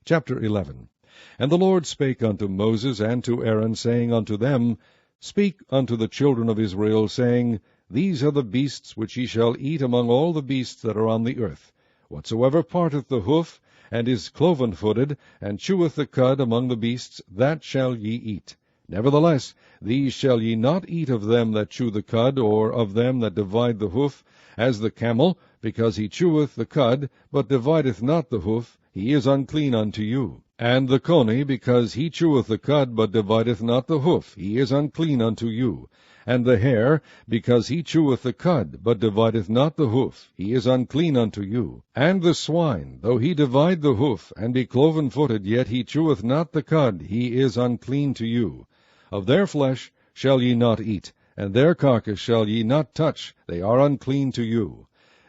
Chapter 11. And the Lord spake unto Moses and to Aaron, saying unto them, Speak unto the children of Israel, saying, These are the beasts which ye shall eat among all the beasts that are on the earth. Whatsoever parteth the hoof, and is cloven-footed, and cheweth the cud among the beasts, that shall ye eat. Nevertheless, these shall ye not eat of them that chew the cud, or of them that divide the hoof, as the camel, because he cheweth the cud, but divideth not the hoof, he is unclean unto you. And the coney, because he cheweth the cud, but divideth not the hoof, he is unclean unto you. And the hare, because he cheweth the cud, but divideth not the hoof, he is unclean unto you. And the swine, though he divide the hoof, and be cloven-footed, yet he cheweth not the cud, he is unclean to you. Of their flesh shall ye not eat, and their carcass shall ye not touch, they are unclean to you.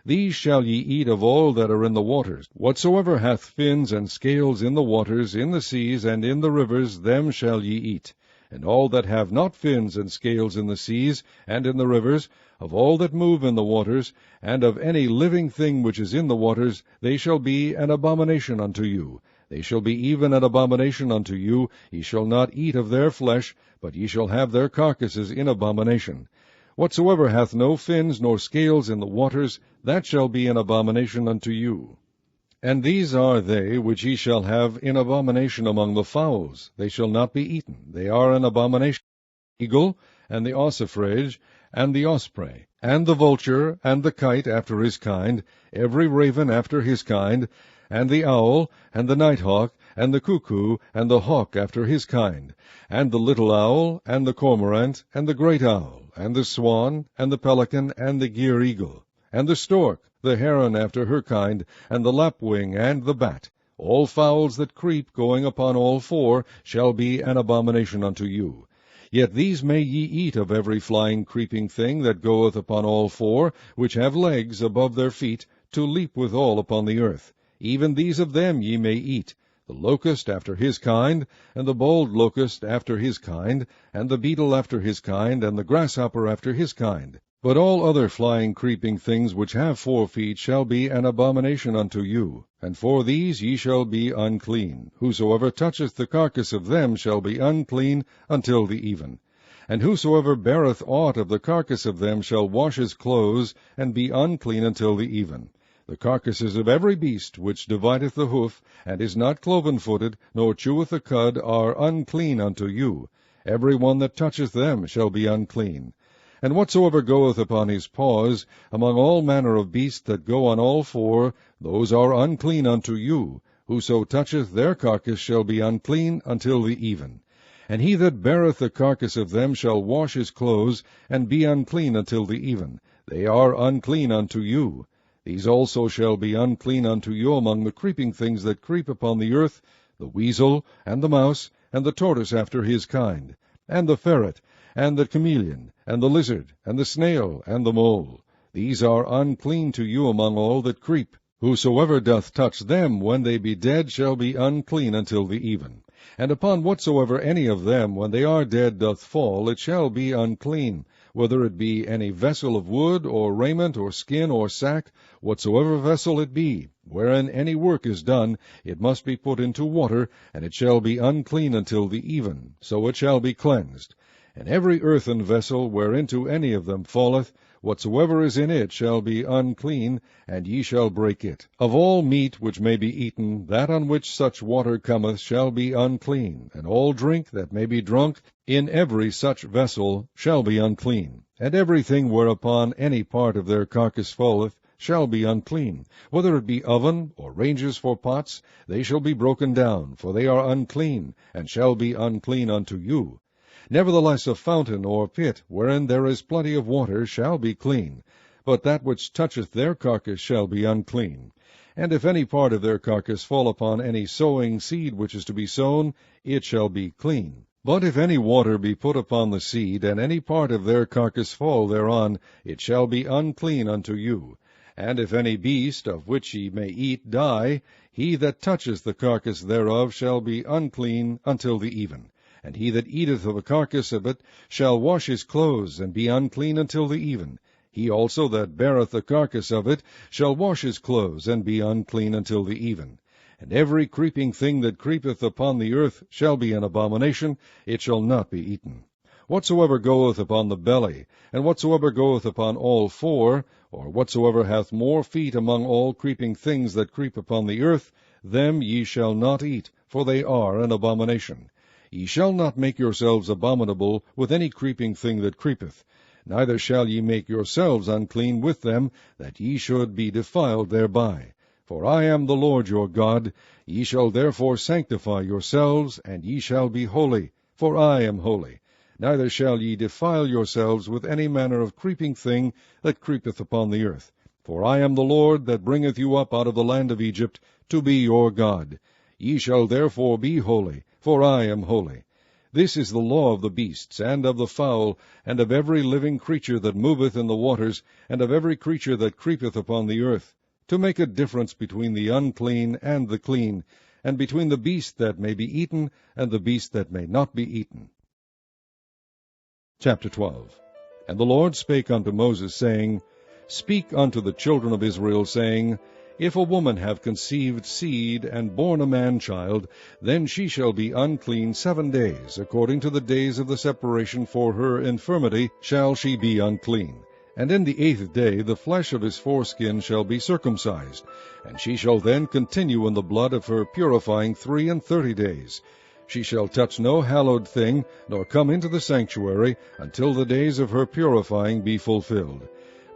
These shall ye eat of all that are in the waters. Whatsoever hath fins and scales in the waters, in the seas, and in the rivers, them shall ye eat. And all that have not fins and scales in the seas, and in the rivers, of all that move in the waters, and of any living thing which is in the waters, they shall be an abomination unto you. They shall be even an abomination unto you. Ye shall not eat of their flesh, but ye shall have their carcasses in abomination. Whatsoever hath no fins nor scales in the waters, that shall be an abomination unto you. And these are they which ye shall have in abomination among the fowls. They shall not be eaten. They are an abomination. The eagle, and the ossifrage, and the osprey, and the vulture, and the kite after his kind, every raven after his kind, and the owl, and the nighthawk, and the cuckoo, and the hawk after his kind, and the little owl, and the cormorant, and the great owl, and the swan, and the pelican, and the gyre-eagle, and the stork, the heron after her kind, and the lapwing, and the bat. All fowls that creep, going upon all four, shall be an abomination unto you. Yet these may ye eat of every flying creeping thing that goeth upon all four, which have legs above their feet, to leap withal upon the earth. Even these of them ye may eat, the locust after his kind, and the bold locust after his kind, and the beetle after his kind, and the grasshopper after his kind. But all other flying creeping things which have 4 feet shall be an abomination unto you, and for these ye shall be unclean. Whosoever toucheth the carcass of them shall be unclean until the even. And whosoever beareth aught of the carcass of them shall wash his clothes, and be unclean until the even. The carcasses of every beast which divideth the hoof, and is not cloven-footed, nor cheweth the cud, are unclean unto you. Every one that toucheth them shall be unclean. And whatsoever goeth upon his paws, among all manner of beasts that go on all four, those are unclean unto you. Whoso toucheth their carcass shall be unclean until the even. And he that beareth the carcass of them shall wash his clothes, and be unclean until the even. They are unclean unto you. These also shall be unclean unto you among the creeping things that creep upon the earth, the weasel, and the mouse, and the tortoise after his kind, and the ferret, and the chameleon, and the lizard, and the snail, and the mole. These are unclean to you among all that creep. Whosoever doth touch them when they be dead shall be unclean until the even. And upon whatsoever any of them when they are dead doth fall, it shall be unclean, whether it be any vessel of wood, or raiment, or skin, or sack, whatsoever vessel it be, wherein any work is done, it must be put into water, and it shall be unclean until the even, so it shall be cleansed. And every earthen vessel whereinto any of them falleth, whatsoever is in it shall be unclean, and ye shall break it. Of all meat which may be eaten, that on which such water cometh shall be unclean, and all drink that may be drunk in every such vessel shall be unclean. And everything whereupon any part of their carcass falleth shall be unclean, whether it be oven or ranges for pots, they shall be broken down, for they are unclean, and shall be unclean unto you. Nevertheless a fountain or pit, wherein there is plenty of water, shall be clean, but that which toucheth their carcass shall be unclean. And if any part of their carcass fall upon any sowing seed which is to be sown, it shall be clean. But if any water be put upon the seed, and any part of their carcass fall thereon, it shall be unclean unto you. And if any beast, of which ye may eat, die, he that toucheth the carcass thereof shall be unclean until the even. And he that eateth of the carcass of it shall wash his clothes, and be unclean until the even. He also that beareth the carcass of it shall wash his clothes, and be unclean until the even. And every creeping thing that creepeth upon the earth shall be an abomination, it shall not be eaten. Whatsoever goeth upon the belly, and whatsoever goeth upon all four, or whatsoever hath more feet among all creeping things that creep upon the earth, them ye shall not eat, for they are an abomination. Ye shall not make yourselves abominable with any creeping thing that creepeth, neither shall ye make yourselves unclean with them, that ye should be defiled thereby. For I am the Lord your God. Ye shall therefore sanctify yourselves, and ye shall be holy, for I am holy. Neither shall ye defile yourselves with any manner of creeping thing that creepeth upon the earth. For I am the Lord that bringeth you up out of the land of Egypt, to be your God. Ye shall therefore be holy, for I am holy. This is the law of the beasts, and of the fowl, and of every living creature that moveth in the waters, and of every creature that creepeth upon the earth, to make a difference between the unclean and the clean, and between the beast that may be eaten and the beast that may not be eaten. Chapter 12. And the Lord spake unto Moses, saying, Speak unto the children of Israel, saying, If a woman have conceived seed, and born a man-child, then she shall be unclean 7 days, according to the days of the separation for her infirmity shall she be unclean. And in the 8th day the flesh of his foreskin shall be circumcised, and she shall then continue in the blood of her purifying 33 days. She shall touch no hallowed thing, nor come into the sanctuary, until the days of her purifying be fulfilled.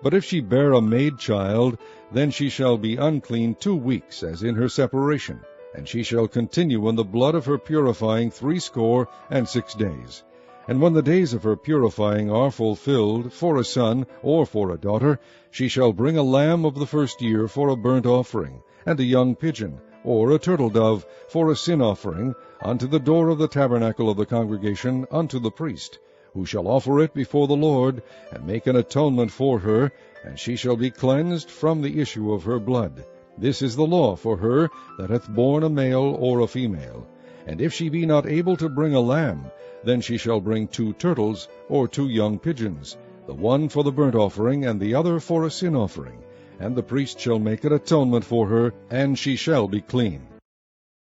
But if she bear a maid child, then she shall be unclean 2 weeks, as in her separation, and she shall continue in the blood of her purifying 66 days. And when the days of her purifying are fulfilled, for a son or for a daughter, she shall bring a lamb of the first year for a burnt offering, and a young pigeon, or a turtle-dove, for a sin offering, unto the door of the tabernacle of the congregation, unto the priest, who shall offer it before the Lord, and make an atonement for her, and she shall be cleansed from the issue of her blood. This is the law for her that hath borne a male or a female. And if she be not able to bring a lamb, then she shall bring 2 turtles, or 2 young pigeons, the one for the burnt offering, and the other for a sin offering. And the priest shall make an atonement for her, and she shall be clean.